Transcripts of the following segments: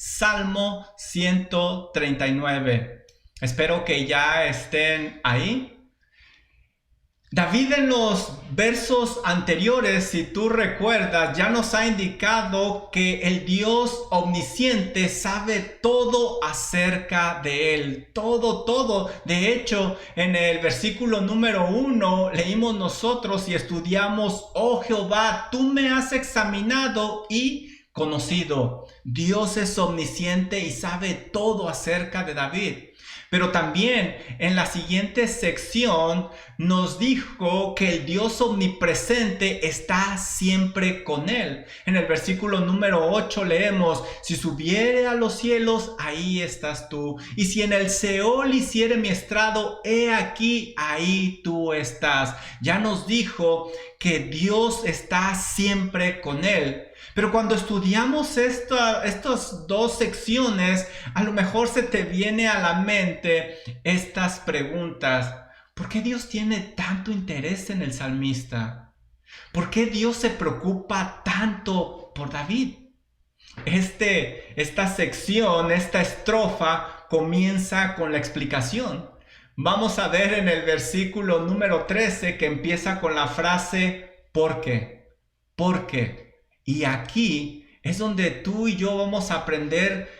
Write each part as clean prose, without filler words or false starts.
Salmo 139. Espero que ya estén ahí. David en los versos anteriores, si tú recuerdas, ya nos ha indicado que el Dios omnisciente sabe todo acerca de él. Todo. De hecho, en el versículo número 1 leímos nosotros y estudiamos: oh Jehová, tú me has examinado y conocido. Dios es omnisciente y sabe todo acerca de David. Pero también en la siguiente sección nos dijo que el Dios omnipresente está siempre con él. En el versículo número 8 leemos: si subiere a los cielos, ahí estás tú. Y si en el Seol hiciere mi estrado, he aquí, ahí tú estás. Ya nos dijo que Dios está siempre con él. Pero cuando estudiamos estas dos secciones, a lo mejor se te viene a la mente estas preguntas. ¿Por qué Dios tiene tanto interés en el salmista? ¿Por qué Dios se preocupa tanto por David? Esta sección, esta estrofa comienza con la explicación. Vamos a ver en el versículo número 13 que empieza con la frase ¿por qué? ¿Por qué? Y aquí es donde tú y yo vamos a aprender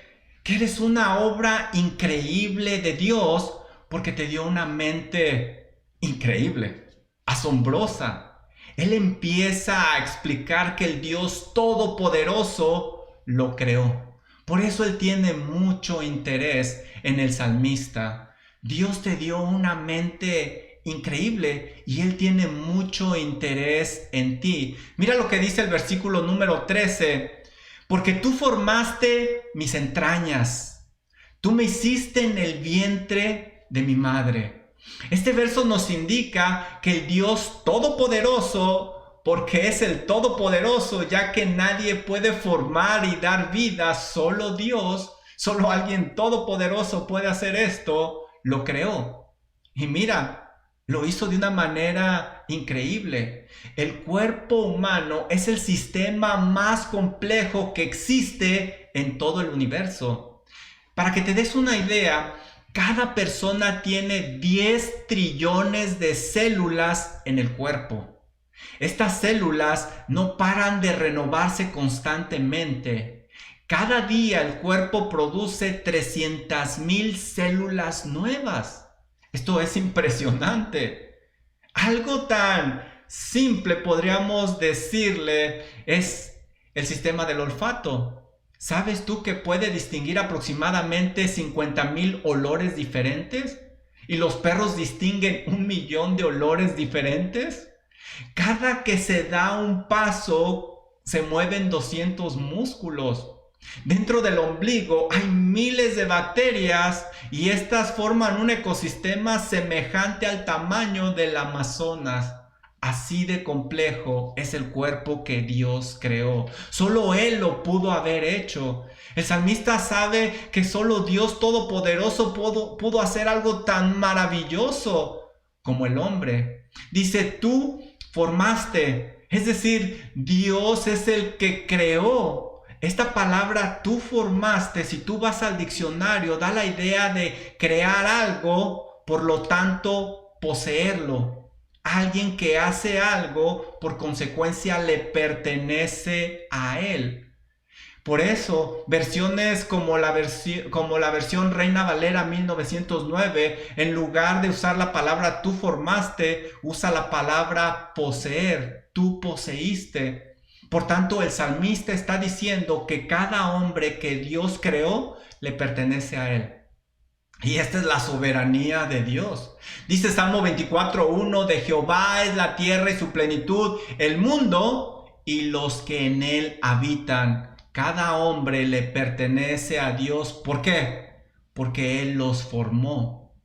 que eres una obra increíble de Dios, porque te dio una mente increíble, asombrosa. Él empieza a explicar que el Dios Todopoderoso lo creó. Por eso él tiene mucho interés en el salmista. Dios te dio una mente increíble y él tiene mucho interés en ti. Mira lo que dice el versículo número 13: porque tú formaste mis entrañas, tú me hiciste en el vientre de mi madre. Este verso nos indica que el Dios Todopoderoso, porque es el Todopoderoso, ya que nadie puede formar y dar vida, solo Dios, solo alguien todopoderoso puede hacer esto, lo creó. Y mira, lo hizo de una manera increíble. El cuerpo humano es el sistema más complejo que existe en todo el universo. Para que te des una idea, cada persona tiene 10 trillones de células en el cuerpo. Estas células no paran de renovarse constantemente. Cada día el cuerpo produce 300,000 células nuevas. Esto es impresionante. Algo tan simple podríamos decirle es el sistema del olfato. ¿Sabes tú que puede distinguir aproximadamente 50,000 olores diferentes? ¿Y los perros distinguen 1,000,000 de olores diferentes? Cada que se da un paso se mueven 200 músculos. Dentro del ombligo hay miles de bacterias y estas forman un ecosistema semejante al tamaño del Amazonas. Así de complejo es el cuerpo que Dios creó. Solo Él lo pudo haber hecho. El salmista sabe que solo Dios Todopoderoso pudo hacer algo tan maravilloso como el hombre. Dice: tú formaste, es decir, Dios es el que creó. Esta palabra tú formaste, si tú vas al diccionario, da la idea de crear algo, por lo tanto poseerlo. Alguien que hace algo, por consecuencia le pertenece a él. Por eso, versiones como la versión Reina Valera 1909, en lugar de usar la palabra tú formaste, usa la palabra poseer, tú poseíste. Por tanto, el salmista está diciendo que cada hombre que Dios creó le pertenece a él. Y esta es la soberanía de Dios. Dice Salmo 24:1: de Jehová es la tierra y su plenitud, el mundo y los que en él habitan. Cada hombre le pertenece a Dios. ¿Por qué? Porque él los formó.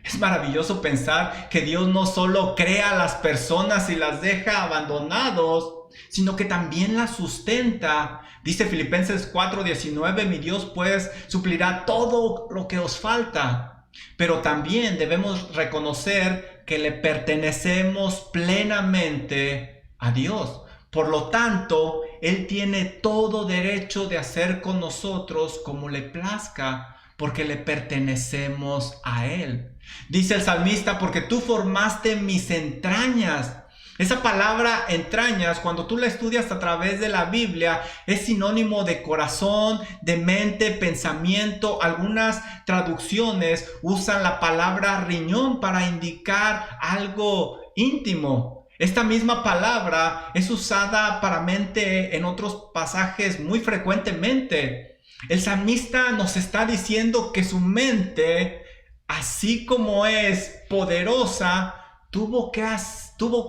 Es maravilloso pensar que Dios no solo crea a las personas y las deja abandonados, sino que también las sustenta. Dice Filipenses 4:19: mi Dios pues suplirá todo lo que os falta. Pero también debemos reconocer que le pertenecemos plenamente a Dios. Por lo tanto, Él tiene todo derecho de hacer con nosotros como le plazca, porque le pertenecemos a Él. Dice el salmista, porque tú formaste mis entrañas. Esa palabra entrañas, cuando tú la estudias a través de la Biblia, es sinónimo de corazón, de mente, pensamiento. Algunas traducciones usan la palabra riñón para indicar algo íntimo. Esta misma palabra es usada para mente en otros pasajes muy frecuentemente. El salmista nos está diciendo que su mente, así como es poderosa, tuvo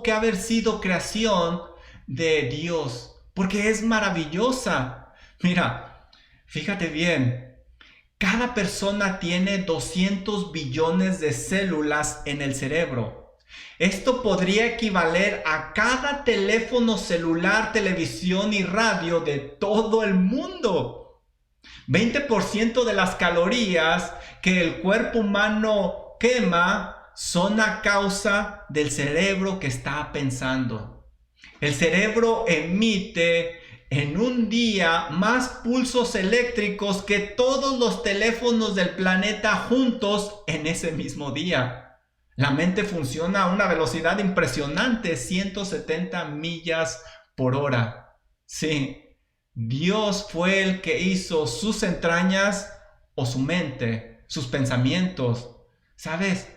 que haber sido creación de Dios, porque es maravillosa. Mira, fíjate bien, cada persona tiene 200 billones de células en el cerebro. Esto podría equivaler a cada teléfono celular, televisión y radio de todo el mundo. 20% de las calorías que el cuerpo humano quema son a causa del cerebro que está pensando. El cerebro emite en un día más pulsos eléctricos que todos los teléfonos del planeta juntos en ese mismo día. La mente funciona a una velocidad impresionante, 170 millas por hora. Sí, Dios fue el que hizo sus entrañas o su mente, sus pensamientos. ¿Sabes?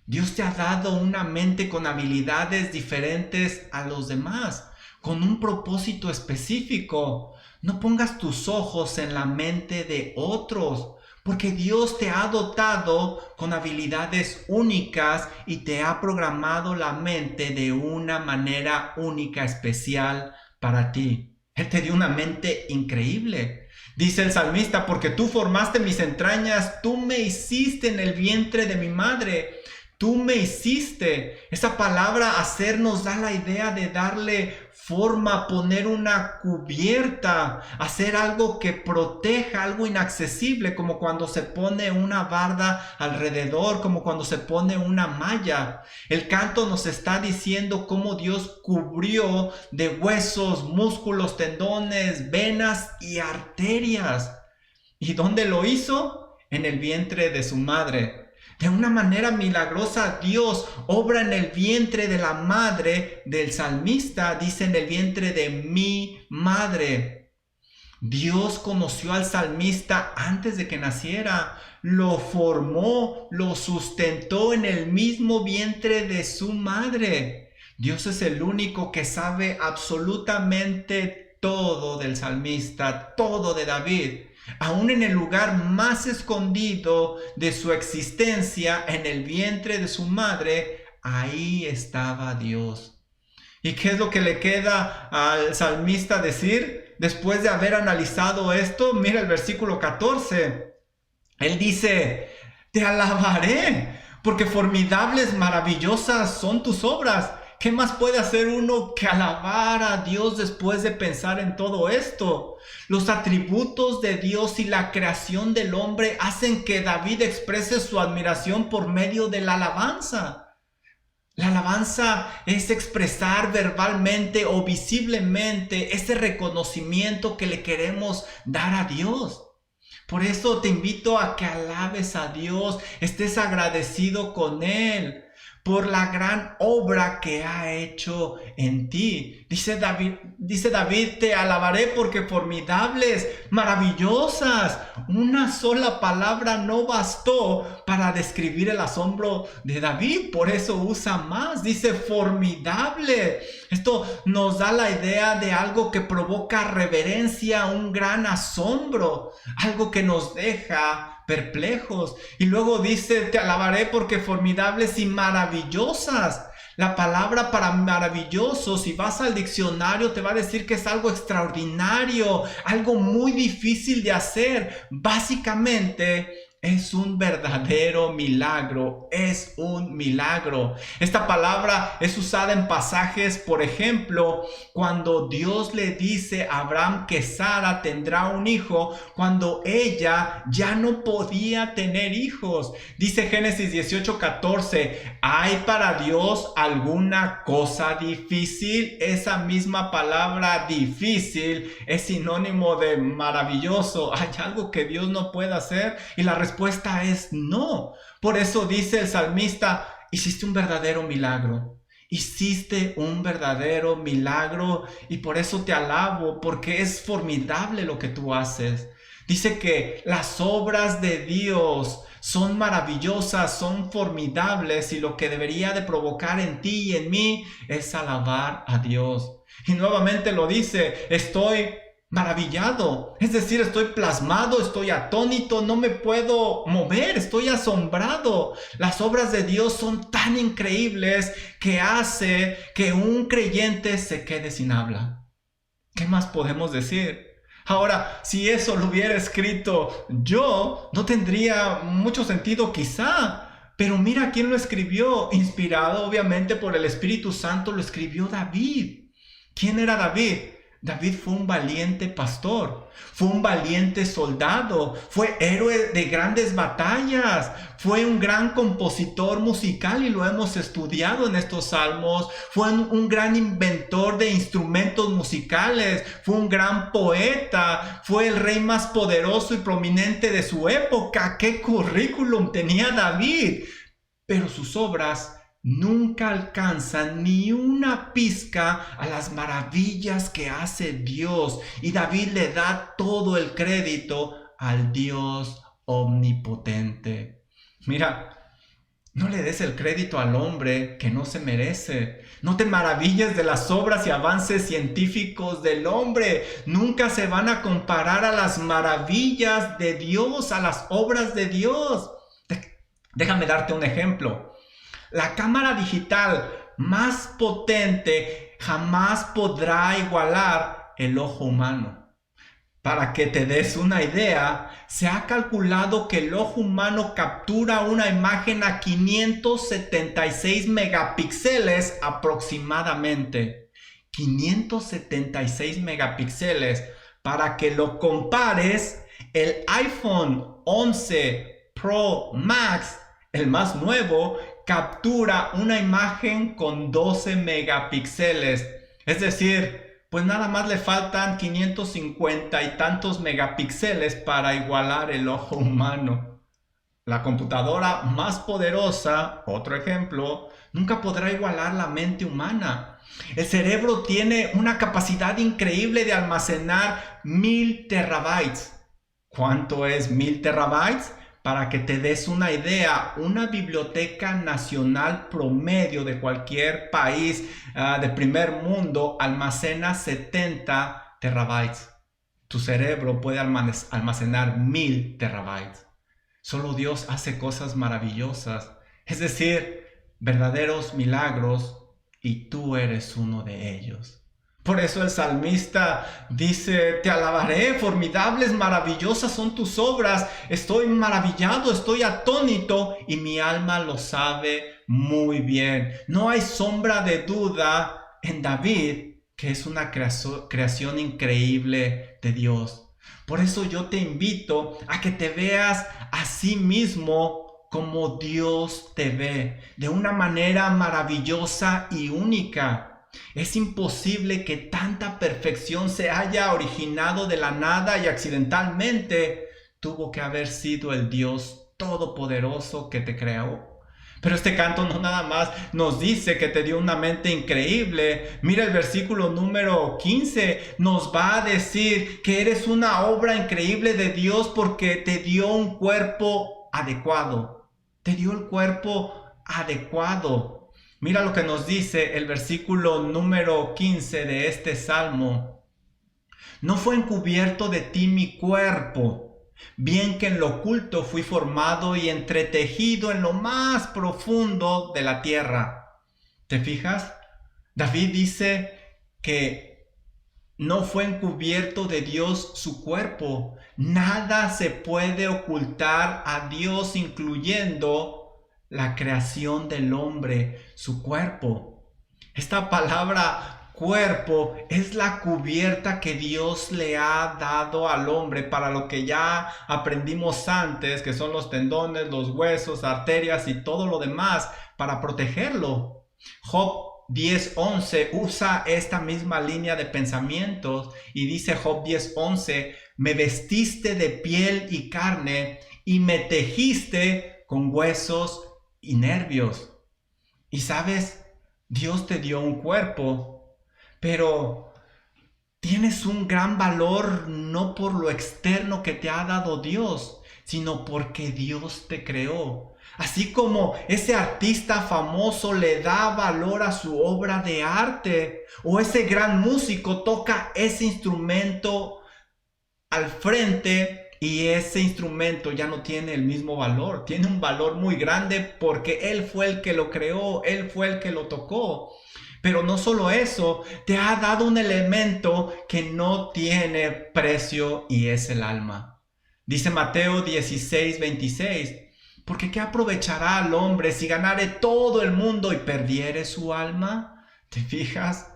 Dios te ha dado una mente con habilidades diferentes a los demás, con un propósito específico. No pongas tus ojos en la mente de otros, porque Dios te ha dotado con habilidades únicas y te ha programado la mente de una manera única, especial para ti. Él te dio una mente increíble. Dice el salmista, porque tú formaste mis entrañas, tú me hiciste en el vientre de mi madre. Tú me hiciste. Esa palabra hacer nos da la idea de darle forma, poner una cubierta, hacer algo que proteja, algo inaccesible, como cuando se pone una barda alrededor, como cuando se pone una malla. El canto nos está diciendo cómo Dios cubrió de huesos, músculos, tendones, venas y arterias. ¿Y dónde lo hizo? En el vientre de su madre. De una manera milagrosa, Dios obra en el vientre de la madre del salmista, dice en el vientre de mi madre. Dios conoció al salmista antes de que naciera, lo formó, lo sustentó en el mismo vientre de su madre. Dios es el único que sabe absolutamente todo del salmista, todo de David. Aún en el lugar más escondido de su existencia, en el vientre de su madre, ahí estaba Dios. ¿Y qué es lo que le queda al salmista decir? Después de haber analizado esto, mira el versículo 14. Él dice, te alabaré, porque formidables, maravillosas son tus obras. ¿Qué más puede hacer uno que alabar a Dios después de pensar en todo esto? Los atributos de Dios y la creación del hombre hacen que David exprese su admiración por medio de la alabanza. La alabanza es expresar verbalmente o visiblemente ese reconocimiento que le queremos dar a Dios. Por eso te invito a que alabes a Dios, estés agradecido con Él por la gran obra que ha hecho en ti. Dice David, te alabaré porque formidables, maravillosas. Una sola palabra no bastó para describir el asombro de David, por eso usa más. Dice formidable. Esto nos da la idea de algo que provoca reverencia, un gran asombro, algo que nos deja perplejos. Y luego dice, te alabaré porque formidables y maravillosas. La palabra para maravilloso, si vas al diccionario, te va a decir que es algo extraordinario, algo muy difícil de hacer. Básicamente Es un verdadero milagro, es un milagro. Esta palabra es usada en pasajes, por ejemplo, cuando Dios le dice a Abraham que Sara tendrá un hijo, cuando ella ya no podía tener hijos. Dice Génesis 18:14, ¿hay para Dios alguna cosa difícil? Esa misma palabra difícil es sinónimo de maravilloso. ¿Hay algo que Dios no pueda hacer? Y la respuesta es no. Por eso dice el salmista, hiciste un verdadero milagro. Hiciste un verdadero milagro y por eso te alabo, porque es formidable lo que tú haces. Dice que las obras de Dios son maravillosas, son formidables y lo que debería de provocar en ti y en mí es alabar a Dios. Y nuevamente lo dice, estoy maravillado, es decir, estoy plasmado, estoy atónito, no me puedo mover, estoy asombrado. Las obras de Dios son tan increíbles que hace que un creyente se quede sin habla. ¿Qué más podemos decir? Ahora, si eso lo hubiera escrito yo, no tendría mucho sentido quizá. Pero mira quién lo escribió, inspirado obviamente por el Espíritu Santo, lo escribió David. ¿Quién era David? David fue un valiente pastor, fue un valiente soldado, fue héroe de grandes batallas, fue un gran compositor musical y lo hemos estudiado en estos salmos, fue un gran inventor de instrumentos musicales, fue un gran poeta, fue el rey más poderoso y prominente de su época. ¡Qué currículum tenía David! Pero sus obras nunca alcanzan ni una pizca a las maravillas que hace Dios. Y David le da todo el crédito al Dios omnipotente. Mira, no le des el crédito al hombre que no se merece. No te maravilles de las obras y avances científicos del hombre. Nunca se van a comparar a las maravillas de Dios, a las obras de Dios. Déjame darte un ejemplo. La cámara digital más potente jamás podrá igualar el ojo humano. Para que te des una idea, se ha calculado que el ojo humano captura una imagen a 576 megapíxeles aproximadamente. 576 megapíxeles. Para que lo compares, el iPhone 11 Pro Max, el más nuevo, captura una imagen con 12 megapíxeles. Es decir, pues nada más le faltan 550 y tantos megapíxeles para igualar el ojo humano. La computadora más poderosa, otro ejemplo, nunca podrá igualar la mente humana. El cerebro tiene una capacidad increíble de almacenar 1000 terabytes. ¿Cuánto es 1000 terabytes? Para que te des una idea, una biblioteca nacional promedio de cualquier país de primer mundo almacena 70 terabytes. Tu cerebro puede almacenar 1000 terabytes. Solo Dios hace cosas maravillosas, es decir, verdaderos milagros, y tú eres uno de ellos. Por eso el salmista dice, te alabaré, formidables, maravillosas son tus obras, estoy maravillado, estoy atónito y mi alma lo sabe muy bien. No hay sombra de duda en David que es una creación increíble de Dios. Por eso yo te invito a que te veas a sí mismo como Dios te ve, de una manera maravillosa y única. Es imposible que tanta perfección se haya originado de la nada y accidentalmente. Tuvo que haber sido el Dios todopoderoso que te creó. Pero este canto no nada más nos dice que te dio una mente increíble. Mira el versículo número 15. Nos va a decir que eres una obra increíble de Dios porque te dio un cuerpo adecuado. Te dio el cuerpo adecuado. Mira lo que nos dice el versículo número 15 de este salmo. No fue encubierto de ti mi cuerpo, bien que en lo oculto fui formado y entretejido en lo más profundo de la tierra. ¿Te fijas? David dice que No fue encubierto de Dios su cuerpo. Nada se puede ocultar a Dios, incluyendo la creación del hombre, su cuerpo. Esta palabra cuerpo es la cubierta que Dios le ha dado al hombre para lo que ya aprendimos antes, que son los tendones, los huesos, arterias y todo lo demás para protegerlo. Job 10:11 usa esta misma línea de pensamientos y dice Job 10:11, me vestiste de piel y carne y me tejiste con huesos y nervios. Y sabes, Dios te dio un cuerpo, pero tienes un gran valor no por lo externo que te ha dado Dios, sino porque Dios te creó. Así como ese artista famoso le da valor a su obra de arte, o ese gran músico toca ese instrumento al frente y ese instrumento ya no tiene el mismo valor, tiene un valor muy grande porque Él fue el que lo creó, Él fue el que lo tocó. Pero no solo eso, te ha dado un elemento que no tiene precio y es el alma. Dice Mateo 16:26, porque ¿qué aprovechará al hombre si ganare todo el mundo y perdiere su alma? ¿Te fijas?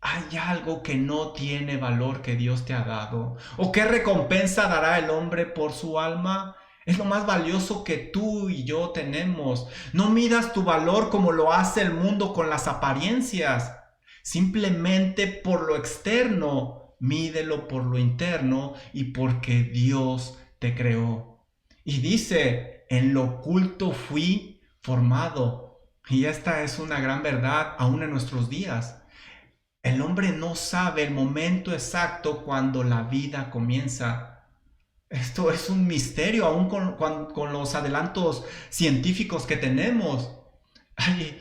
¿Hay algo que no tiene valor que Dios te ha dado? ¿O qué recompensa dará el hombre por su alma? Es lo más valioso que tú y yo tenemos. No midas tu valor como lo hace el mundo con las apariencias. Simplemente por lo externo, mídelo por lo interno y porque Dios te creó. Y dice, en lo oculto fui formado. Y esta es una gran verdad aún en nuestros días. El hombre no sabe el momento exacto cuando la vida comienza. Esto es un misterio aún con los adelantos científicos que tenemos. Hay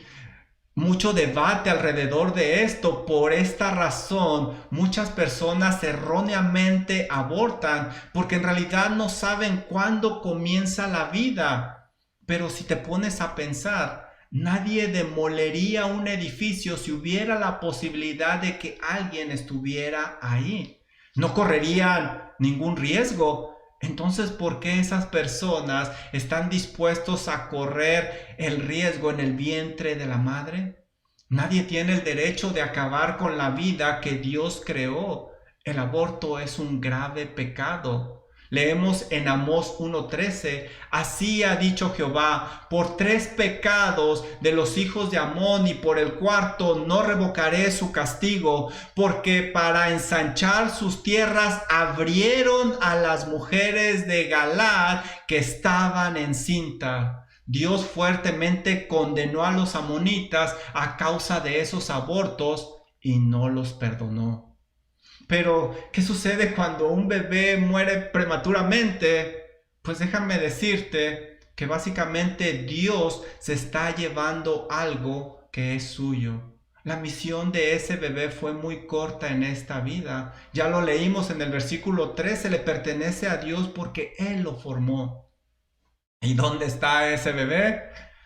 mucho debate alrededor de esto. Por esta razón, muchas personas erróneamente abortan porque en realidad no saben cuándo comienza la vida. Pero si te pones a pensar, nadie demolería un edificio si hubiera la posibilidad de que alguien estuviera ahí. No correrían ningún riesgo. Entonces, ¿por qué esas personas están dispuestos a correr el riesgo en el vientre de la madre? Nadie tiene el derecho de acabar con la vida que Dios creó. El aborto es un grave pecado. Leemos en Amós 1:13, así ha dicho Jehová, por 3 pecados de los hijos de Amón y por el cuarto no revocaré su castigo, porque para ensanchar sus tierras abrieron a las mujeres de Galaad que estaban encinta. Dios fuertemente condenó a los amonitas a causa de esos abortos y no los perdonó. Pero, ¿qué sucede cuando un bebé muere prematuramente? Pues déjame decirte que básicamente Dios se está llevando algo que es suyo. La misión de ese bebé fue muy corta en esta vida. Ya lo leímos en el versículo 13, le pertenece a Dios porque Él lo formó. ¿Y dónde está ese bebé?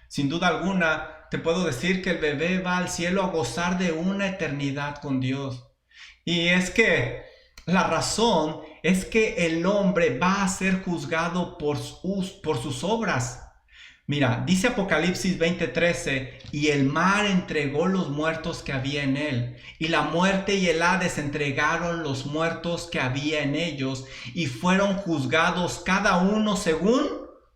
Sin duda alguna, te puedo decir que el bebé va al cielo a gozar de una eternidad con Dios. Y es que la razón es que el hombre va a ser juzgado por sus obras. Mira, dice Apocalipsis 20:13, y el mar entregó los muertos que había en él, y la muerte y el Hades entregaron los muertos que había en ellos, y fueron juzgados cada uno según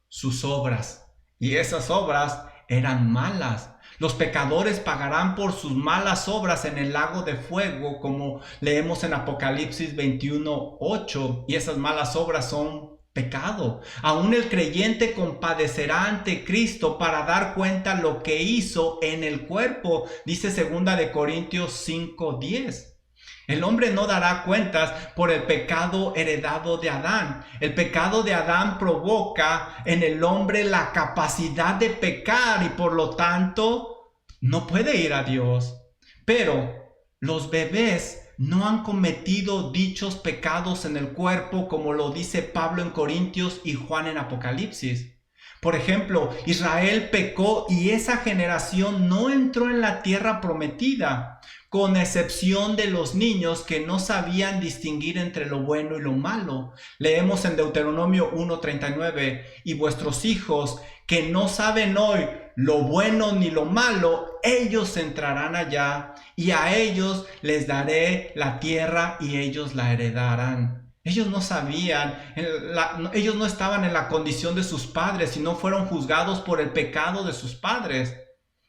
sus obras. Y esas obras eran malas. Los pecadores pagarán por sus malas obras en el lago de fuego, como leemos en Apocalipsis 21:8, y esas malas obras son pecado. Aún el creyente compadecerá ante Cristo para dar cuenta lo que hizo en el cuerpo, dice 2 de Corintios 5:10. El hombre no dará cuentas por el pecado heredado de Adán. El pecado de Adán provoca en el hombre la capacidad de pecar y por lo tanto no puede ir a Dios. Pero los bebés no han cometido dichos pecados en el cuerpo como lo dice Pablo en Corintios y Juan en Apocalipsis. Por ejemplo, Israel pecó y esa generación no entró en la tierra prometida. con excepción de los niños que no sabían distinguir entre lo bueno y lo malo. Leemos en Deuteronomio 1:39, y vuestros hijos que no saben hoy lo bueno ni lo malo, ellos entrarán allá y a ellos les daré la tierra y ellos la heredarán. Ellos no sabían, ellos no estaban en la condición de sus padres, sino fueron juzgados por el pecado de sus padres.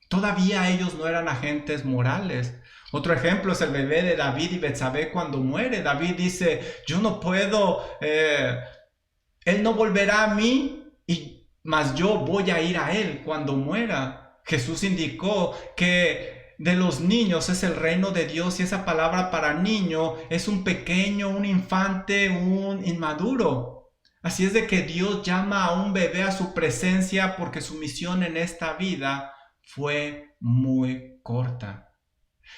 Todavía ellos no eran agentes morales. Otro ejemplo es el bebé de David y Betsabé cuando muere. David dice, yo no puedo, él no volverá a mí, mas yo voy a ir a él cuando muera. Jesús indicó que de los niños es el reino de Dios, y esa palabra para niño es un pequeño, un infante, un inmaduro. Así es de que Dios llama a un bebé a su presencia porque su misión en esta vida fue muy corta.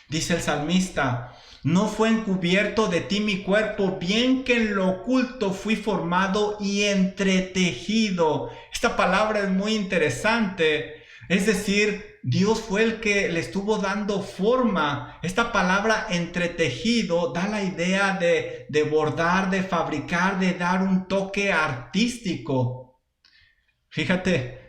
Dice el salmista, no fue encubierto de ti mi cuerpo, bien que en lo oculto fui formado y entretejido. Esta palabra es muy interesante. Es decir, Dios fue el que le estuvo dando forma. Esta palabra entretejido da la idea de bordar, de fabricar, de dar un toque artístico. Fíjate,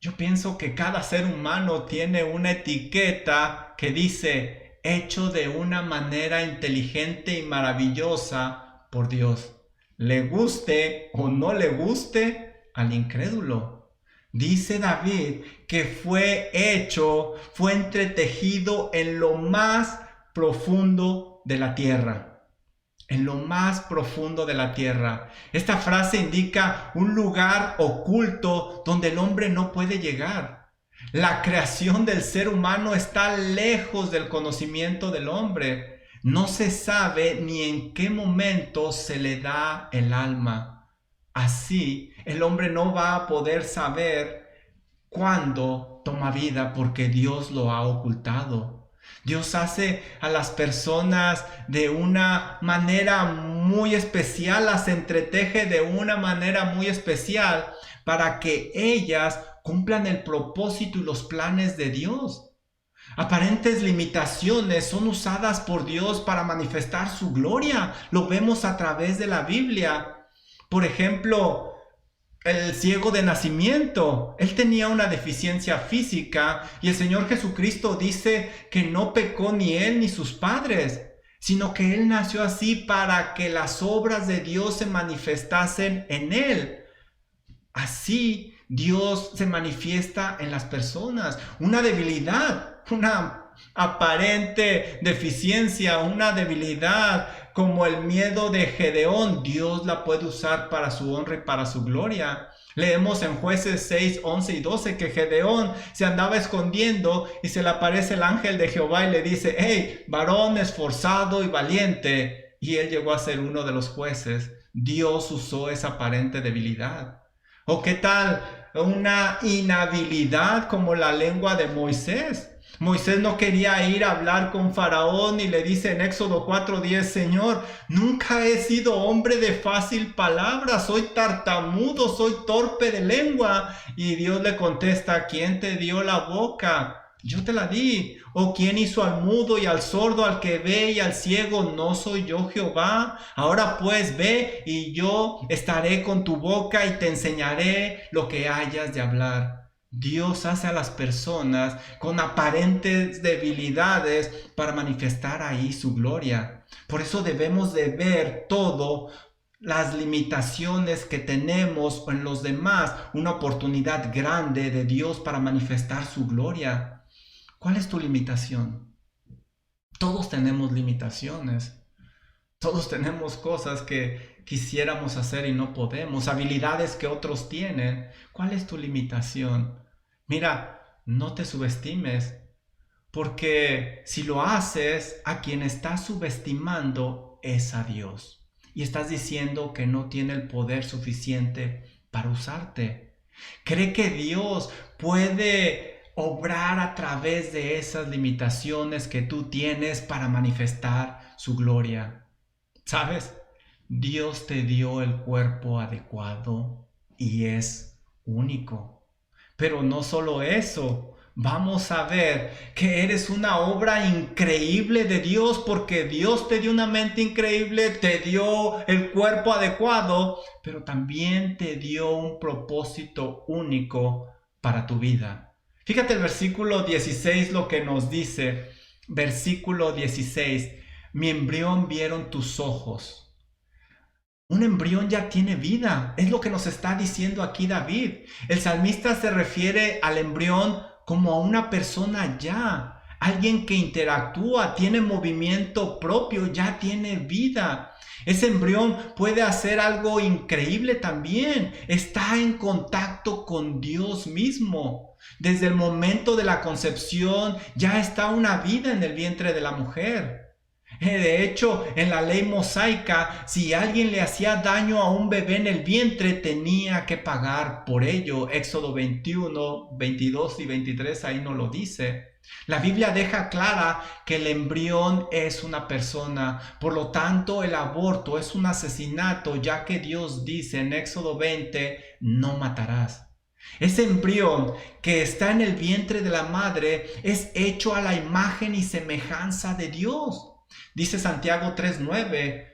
yo pienso que cada ser humano tiene una etiqueta que dice hecho de una manera inteligente y maravillosa por Dios. Le guste o no le guste al incrédulo. Dice David que fue hecho, fue entretejido en lo más profundo de la tierra. En lo más profundo de la tierra. Esta frase indica un lugar oculto donde el hombre no puede llegar. La creación del ser humano está lejos del conocimiento del hombre. No se sabe ni en qué momento se le da el alma. Así, el hombre no va a poder saber cuándo toma vida porque Dios lo ha ocultado. Dios hace a las personas de una manera muy especial, las entreteje de una manera muy especial para que ellas cumplan el propósito y los planes de Dios. Aparentes limitaciones son usadas por Dios para manifestar su gloria. Lo vemos a través de la Biblia. Por ejemplo, el ciego de nacimiento, él tenía una deficiencia física y el Señor Jesucristo dice que no pecó ni él ni sus padres, sino que él nació así para que las obras de Dios se manifestasen en él. Así Dios se manifiesta en las personas. Una debilidad, una aparente deficiencia, una debilidad como el miedo de Gedeón, Dios la puede usar para su honra y para su gloria. Leemos en Jueces 6, 11 y 12 que Gedeón se andaba escondiendo y se le aparece el ángel de Jehová y le dice, hey, varón esforzado y valiente. Y él llegó a ser uno de los jueces. Dios usó esa aparente debilidad. ¿O qué tal una inhabilidad como la lengua de Moisés? Moisés no quería ir a hablar con Faraón y le dice en Éxodo 4:10, Señor, nunca he sido hombre de fácil palabra, soy tartamudo, soy torpe de lengua. Y Dios le contesta, ¿quién te dio la boca? Yo te la di. ¿O quién hizo al mudo y al sordo, al que ve y al ciego? ¿No soy yo Jehová? Ahora pues ve y yo estaré con tu boca y te enseñaré lo que hayas de hablar. Dios hace a las personas con aparentes debilidades para manifestar ahí su gloria. Por eso debemos de ver todo, las limitaciones que tenemos en los demás, una oportunidad grande de Dios para manifestar su gloria. ¿Cuál es tu limitación? Todos tenemos limitaciones. Todos tenemos cosas que quisiéramos hacer y no podemos, habilidades que otros tienen. ¿Cuál es tu limitación? Mira, no te subestimes, porque si lo haces, a quien estás subestimando es a Dios. Y estás diciendo que no tiene el poder suficiente para usarte. Cree que Dios puede obrar a través de esas limitaciones que tú tienes para manifestar su gloria. ¿Sabes? Dios te dio el cuerpo adecuado y es único. Pero no solo eso, vamos a ver que eres una obra increíble de Dios, porque Dios te dio una mente increíble, te dio el cuerpo adecuado, pero también te dio un propósito único para tu vida. Fíjate el versículo 16 lo que nos dice. Versículo 16. Mi embrión vieron tus ojos. Un embrión ya tiene vida. Es lo que nos está diciendo aquí David. El salmista se refiere al embrión como a una persona ya. Alguien que interactúa, tiene movimiento propio, ya tiene vida. Ese embrión puede hacer algo increíble también. Está en contacto con Dios mismo. Desde el momento de la concepción ya está una vida en el vientre de la mujer. De hecho, en la ley mosaica, si alguien le hacía daño a un bebé en el vientre, tenía que pagar por ello. Éxodo 21, 22 y 23 ahí nos lo dice. La Biblia deja clara que el embrión es una persona, por lo tanto el aborto es un asesinato, ya que Dios dice en Éxodo 20, no matarás. Ese embrión que está en el vientre de la madre es hecho a la imagen y semejanza de Dios. Dice Santiago 3:9,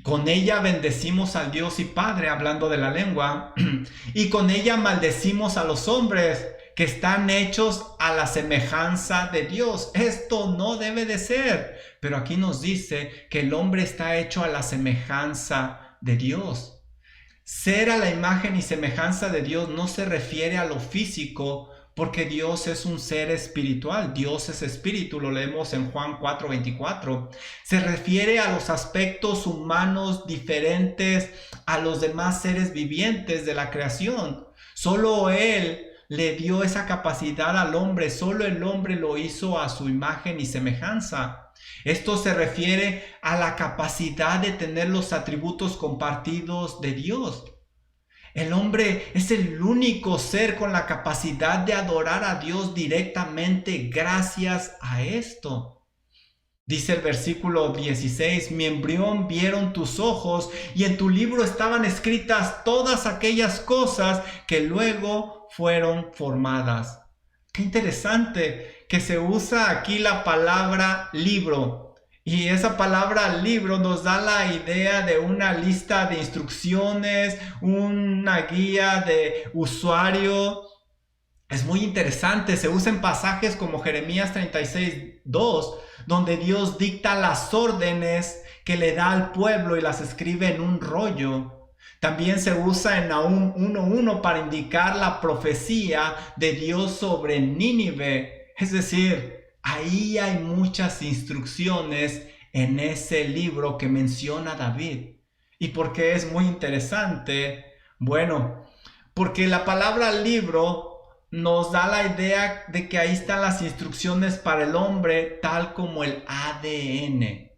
con ella bendecimos al Dios y Padre, hablando de la lengua, y con ella maldecimos a los hombres que están hechos a la semejanza de Dios. Esto no debe de ser, pero aquí nos dice que el hombre está hecho a la semejanza de Dios. Ser a la imagen y semejanza de Dios no se refiere a lo físico, porque Dios es un ser espiritual. Dios es espíritu, lo leemos en Juan 4:24. Se refiere a los aspectos humanos diferentes a los demás seres vivientes de la creación. Solo Él le dio esa capacidad al hombre, solo el hombre lo hizo a su imagen y semejanza. Esto se refiere a la capacidad de tener los atributos compartidos de Dios. El hombre es el único ser con la capacidad de adorar a Dios directamente gracias a esto. Dice el versículo 16, mi embrión vieron tus ojos y en tu libro estaban escritas todas aquellas cosas que luego fueron formadas. Qué interesante que se usa aquí la palabra libro. Y esa palabra libro nos da la idea de una lista de instrucciones, una guía de usuario. Es muy interesante, se usa en pasajes como Jeremías 36:2, donde Dios dicta las órdenes que le da al pueblo y las escribe en un rollo. También se usa en Nahum 1:1 para indicar la profecía de Dios sobre Nínive. Es decir, ahí hay muchas instrucciones en ese libro que menciona David. ¿Y por qué es muy interesante? Bueno, porque la palabra libro nos da la idea de que ahí están las instrucciones para el hombre, tal como el ADN.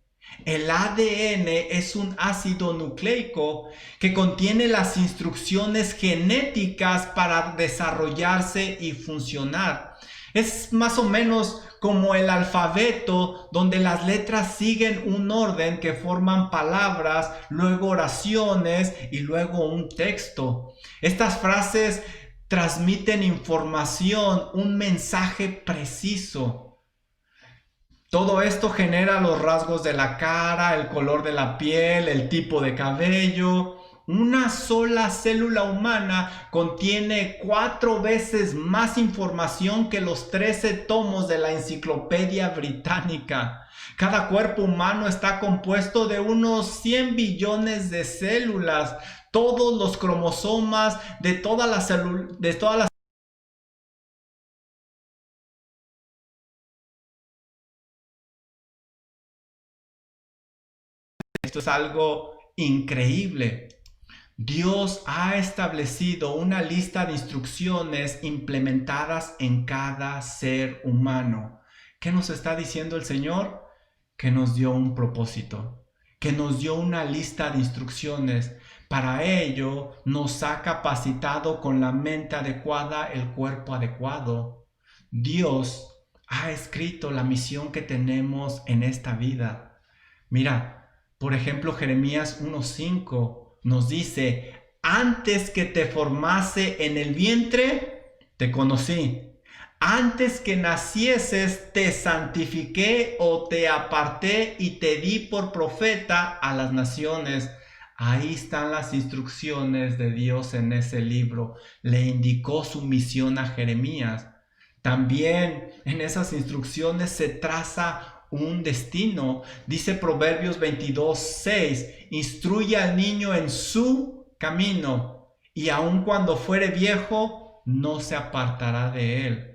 El ADN es un ácido nucleico que contiene las instrucciones genéticas para desarrollarse y funcionar. Es más o menos como el alfabeto, donde las letras siguen un orden que forman palabras, luego oraciones y luego un texto. Estas frases transmiten información, un mensaje preciso. Todo esto genera los rasgos de la cara, el color de la piel, el tipo de cabello. Una sola célula humana contiene 4 veces más información que los 13 tomos de la Enciclopedia Británica. Cada cuerpo humano está compuesto de unos 100 billones de células. Todos los cromosomas de todas las células, esto es algo increíble. Dios ha establecido una lista de instrucciones implementadas en cada ser humano. ¿Qué nos está diciendo el Señor? Que nos dio un propósito, que nos dio una lista de instrucciones. Para ello nos ha capacitado con la mente adecuada, el cuerpo adecuado. Dios ha escrito la misión que tenemos en esta vida. Mira, por ejemplo, Jeremías 1:5 nos dice, antes que te formase en el vientre, te conocí. Antes que nacieses te santifiqué o te aparté y te di por profeta a las naciones. Ahí están las instrucciones de Dios en ese libro. Le indicó su misión a Jeremías. También en esas instrucciones se traza un destino. Dice Proverbios 22:6, instruye al niño en su camino y aun cuando fuere viejo no se apartará de él.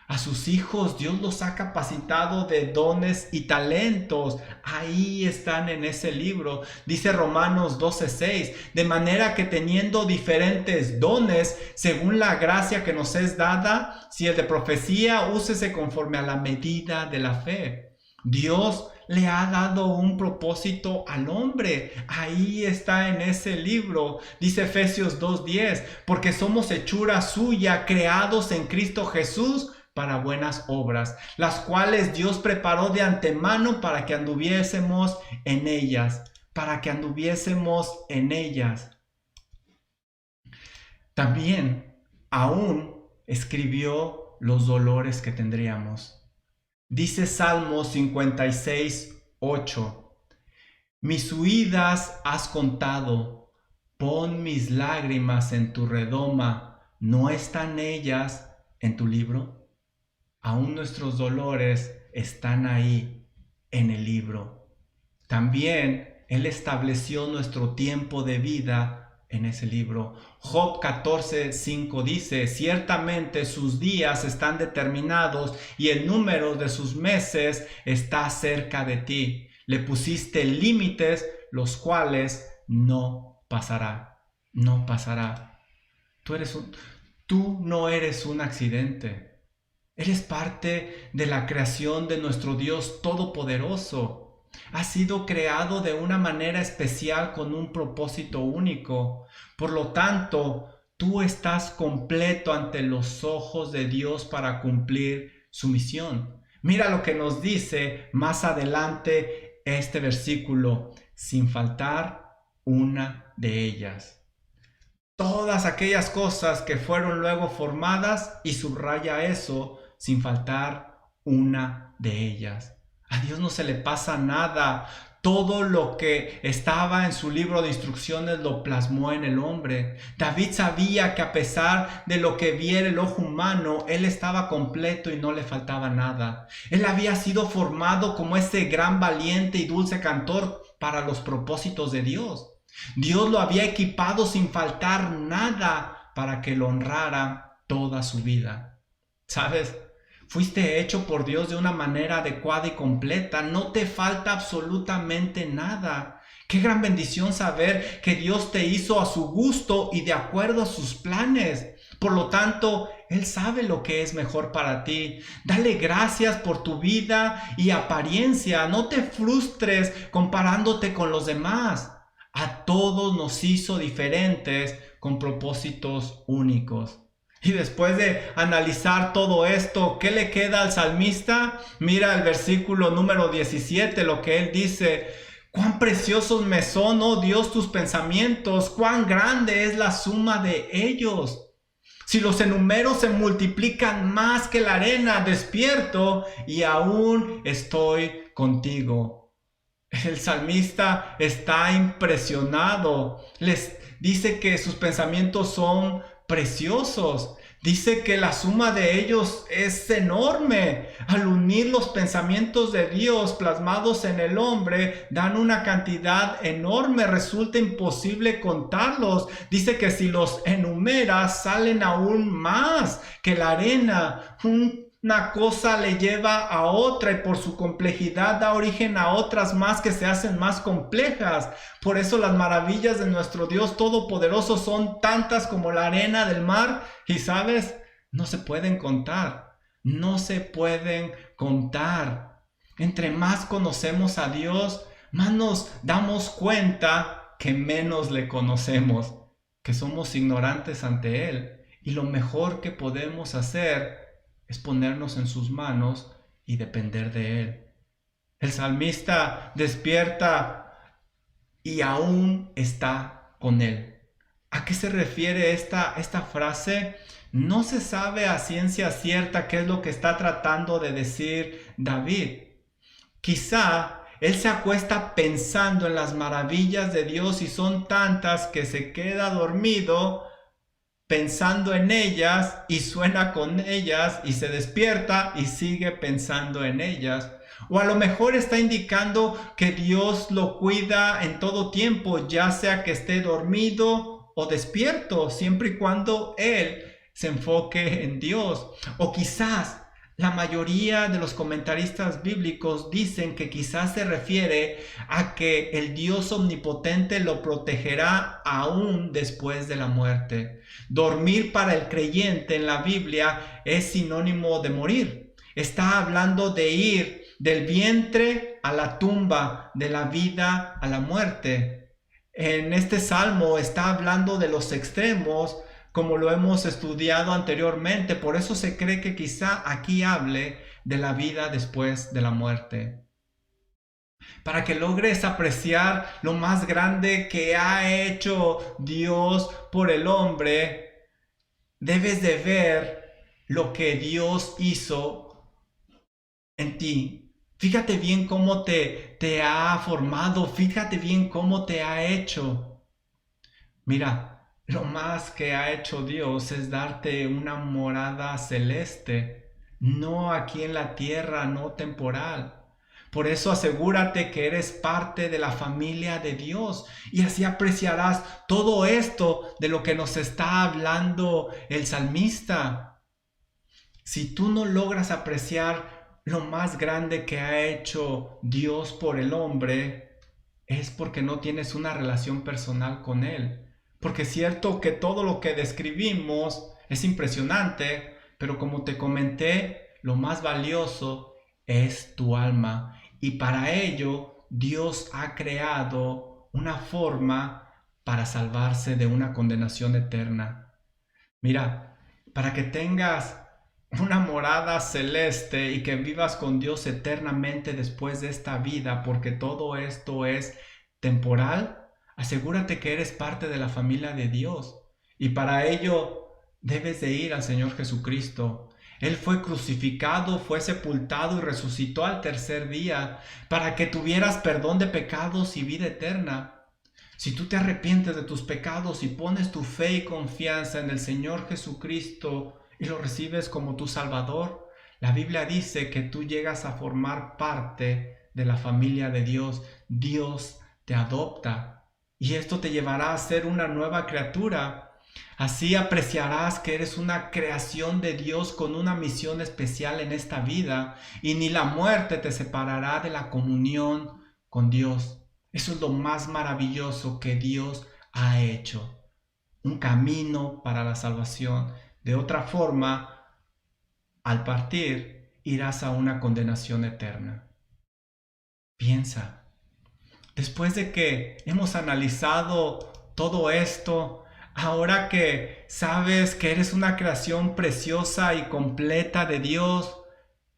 A sus hijos Dios los ha capacitado de dones y talentos. Ahí están en ese libro. Dice Romanos 12:6. De manera que teniendo diferentes dones, según la gracia que nos es dada, si el de profecía, úsese conforme a la medida de la fe. Dios le ha dado un propósito al hombre. Ahí está en ese libro. Dice Efesios 2:10. Porque somos hechura suya, creados en Cristo Jesús, para buenas obras, las cuales Dios preparó de antemano para que anduviésemos en ellas, También aún escribió los dolores que tendríamos. Dice Salmo 56:8, mis huidas has contado, pon mis lágrimas en tu redoma, ¿no están ellas en tu libro? Aún nuestros dolores están ahí en el libro. También Él estableció nuestro tiempo de vida en ese libro. Job 14:5 dice, ciertamente sus días están determinados y el número de sus meses está cerca de ti. Le pusiste límites, los cuales no pasará. No pasará. Tú no eres un accidente. Eres parte de la creación de nuestro Dios Todopoderoso. Has sido creado de una manera especial con un propósito único. Por lo tanto, tú estás completo ante los ojos de Dios para cumplir su misión. Mira lo que nos dice más adelante este versículo, sin faltar una de ellas. Todas aquellas cosas que fueron luego formadas, y subraya eso, sin faltar una de ellas. A Dios no se le pasa nada. Todo lo que estaba en su libro de instrucciones lo plasmó en el hombre. David sabía que a pesar de lo que viera el ojo humano, él estaba completo y no le faltaba nada. Él había sido formado como ese gran valiente y dulce cantor para los propósitos de Dios. Dios lo había equipado sin faltar nada para que lo honrara toda su vida. ¿Sabes? Fuiste hecho por Dios de una manera adecuada y completa. No te falta absolutamente nada. Qué gran bendición saber que Dios te hizo a su gusto y de acuerdo a sus planes. Por lo tanto, Él sabe lo que es mejor para ti. Dale gracias por tu vida y apariencia. No te frustres comparándote con los demás. A todos nos hizo diferentes con propósitos únicos. Y después de analizar todo esto, ¿qué le queda al salmista? Mira el versículo número 17, lo que él dice. Cuán preciosos me son, oh Dios, tus pensamientos, cuán grande es la suma de ellos. Si los enumero se multiplican más que la arena, despierto y aún estoy contigo. El salmista está impresionado. Les dice que sus pensamientos son preciosos. Dice que la suma de ellos es enorme. Al unir los pensamientos de Dios plasmados en el hombre, dan una cantidad enorme. Resulta imposible contarlos. Dice que si los enumeras, salen aún más que la arena. Una cosa le lleva a otra y por su complejidad da origen a otras más que se hacen más complejas. Por eso las maravillas de nuestro Dios Todopoderoso son tantas como la arena del mar y, ¿sabes? No se pueden contar. No se pueden contar. Entre más conocemos a Dios, más nos damos cuenta que menos le conocemos, que somos ignorantes ante Él. Y lo mejor que podemos hacer es ponernos en sus manos y depender de Él. El salmista despierta y aún está con Él. ¿A qué se refiere esta frase? No se sabe a ciencia cierta qué es lo que está tratando de decir David. Quizá él se acuesta pensando en las maravillas de Dios y son tantas que se queda dormido pensando en ellas y suena con ellas y se despierta y sigue pensando en ellas. O a lo mejor está indicando que Dios lo cuida en todo tiempo, ya sea que esté dormido o despierto, siempre y cuando Él se enfoque en Dios. O quizás la mayoría de los comentaristas bíblicos dicen que quizás se refiere a que el Dios omnipotente lo protegerá aún después de la muerte. Dormir para el creyente en la Biblia es sinónimo de morir. Está hablando de ir del vientre a la tumba, de la vida a la muerte. En este salmo está hablando de los extremos, como lo hemos estudiado anteriormente. Por eso se cree que quizá aquí hable de la vida después de la muerte. Para que logres apreciar lo más grande que ha hecho Dios por el hombre, debes de ver lo que Dios hizo en ti. Fíjate bien cómo te ha formado, fíjate bien cómo te ha hecho. Mira, lo más que ha hecho Dios es darte una morada celeste, no aquí en la tierra, no temporal. Por eso asegúrate que eres parte de la familia de Dios y así apreciarás todo esto de lo que nos está hablando el salmista. Si tú no logras apreciar lo más grande que ha hecho Dios por el hombre, es porque no tienes una relación personal con Él. Porque es cierto que todo lo que describimos es impresionante, pero como te comenté, lo más valioso es tu alma. Y para ello, Dios ha creado una forma para salvarse de una condenación eterna. Mira, para que tengas una morada celeste y que vivas con Dios eternamente después de esta vida, porque todo esto es temporal, asegúrate que eres parte de la familia de Dios. Y para ello debes de ir al Señor Jesucristo. Él fue crucificado, fue sepultado y resucitó al tercer día para que tuvieras perdón de pecados y vida eterna. Si tú te arrepientes de tus pecados y pones tu fe y confianza en el Señor Jesucristo y lo recibes como tu Salvador, la Biblia dice que tú llegas a formar parte de la familia de Dios. Dios te adopta y esto te llevará a ser una nueva criatura. Así apreciarás que eres una creación de Dios con una misión especial en esta vida y ni la muerte te separará de la comunión con Dios. Eso es lo más maravilloso que Dios ha hecho. Un camino para la salvación. De otra forma, al partir, irás a una condenación eterna. Piensa, después de que hemos analizado todo esto, ahora que sabes que eres una creación preciosa y completa de Dios,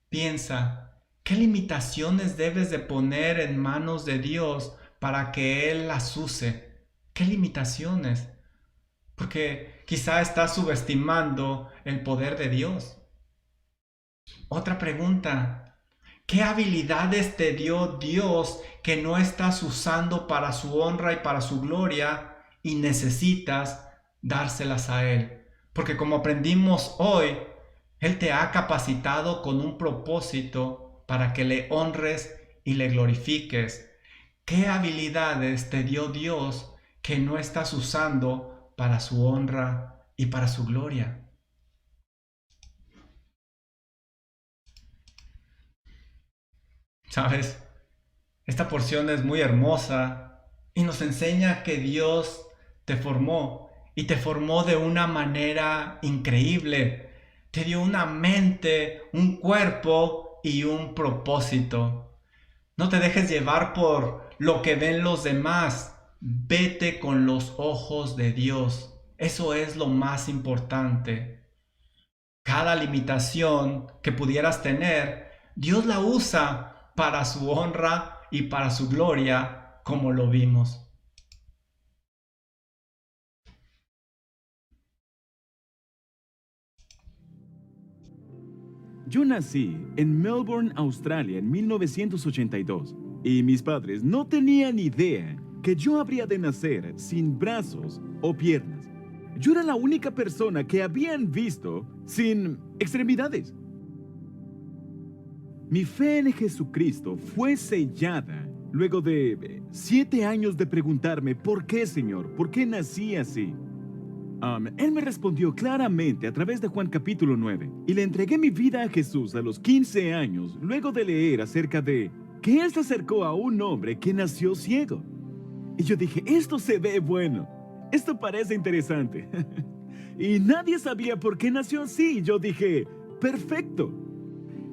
piensa, ¿qué limitaciones debes de poner en manos de Dios para que Él las use? ¿Qué limitaciones? Porque quizá estás subestimando el poder de Dios. Otra pregunta, ¿qué habilidades te dio Dios que no estás usando para su honra y para su gloria y necesitas dárselas a Él? Porque como aprendimos hoy, Él te ha capacitado con un propósito para que le honres y le glorifiques. ¿Qué habilidades te dio Dios que no estás usando para su honra y para su gloria? ¿Sabes? Esta porción es muy hermosa y nos enseña que Dios te formó y te formó de una manera increíble. Te dio una mente, un cuerpo y un propósito. No te dejes llevar por lo que ven los demás. Vete con los ojos de Dios. Eso es lo más importante. Cada limitación que pudieras tener, Dios la usa para su honra y para su gloria, como lo vimos. Yo nací en Melbourne, Australia, en 1982, y mis padres no tenían idea que yo habría de nacer sin brazos o piernas. Yo era la única persona que habían visto sin extremidades. Mi fe en Jesucristo fue sellada luego de 7 años de preguntarme, ¿por qué, Señor? ¿Por qué nací así? Él me respondió claramente a través de Juan capítulo 9, y le entregué mi vida a Jesús a los 15 años, luego de leer acerca de que Él se acercó a un hombre que nació ciego. Y yo dije, esto se ve bueno, esto parece interesante. Y nadie sabía por qué nació así. Yo dije, perfecto.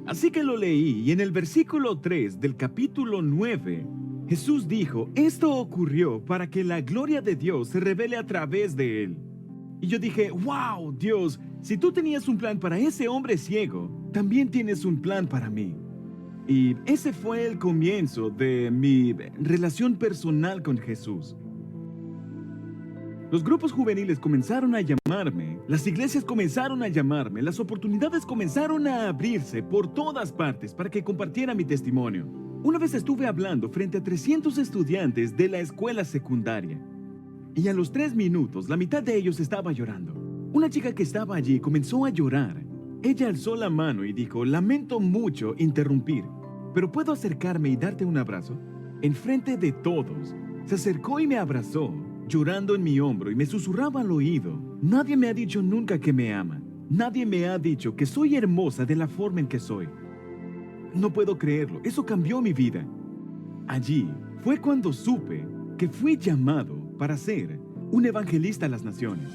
Así que lo leí, y en el versículo 3 del capítulo 9, Jesús dijo, esto ocurrió para que la gloria de Dios se revele a través de él. Y yo dije, wow, Dios, si tú tenías un plan para ese hombre ciego, también tienes un plan para mí. Y ese fue el comienzo de mi relación personal con Jesús. Los grupos juveniles comenzaron a llamarme, las iglesias comenzaron a llamarme, las oportunidades comenzaron a abrirse por todas partes para que compartiera mi testimonio. Una vez estuve hablando frente a 300 estudiantes de la escuela secundaria. Y a los 3 minutos, la mitad de ellos estaba llorando. Una chica que estaba allí comenzó a llorar. Ella alzó la mano y dijo, lamento mucho interrumpir, pero ¿puedo acercarme y darte un abrazo? Enfrente de todos, se acercó y me abrazó, llorando en mi hombro, y me susurraba al oído, nadie me ha dicho nunca que me ama. Nadie me ha dicho que soy hermosa de la forma en que soy. No puedo creerlo, eso cambió mi vida. Allí fue cuando supe que fui llamado para ser un evangelista a las naciones.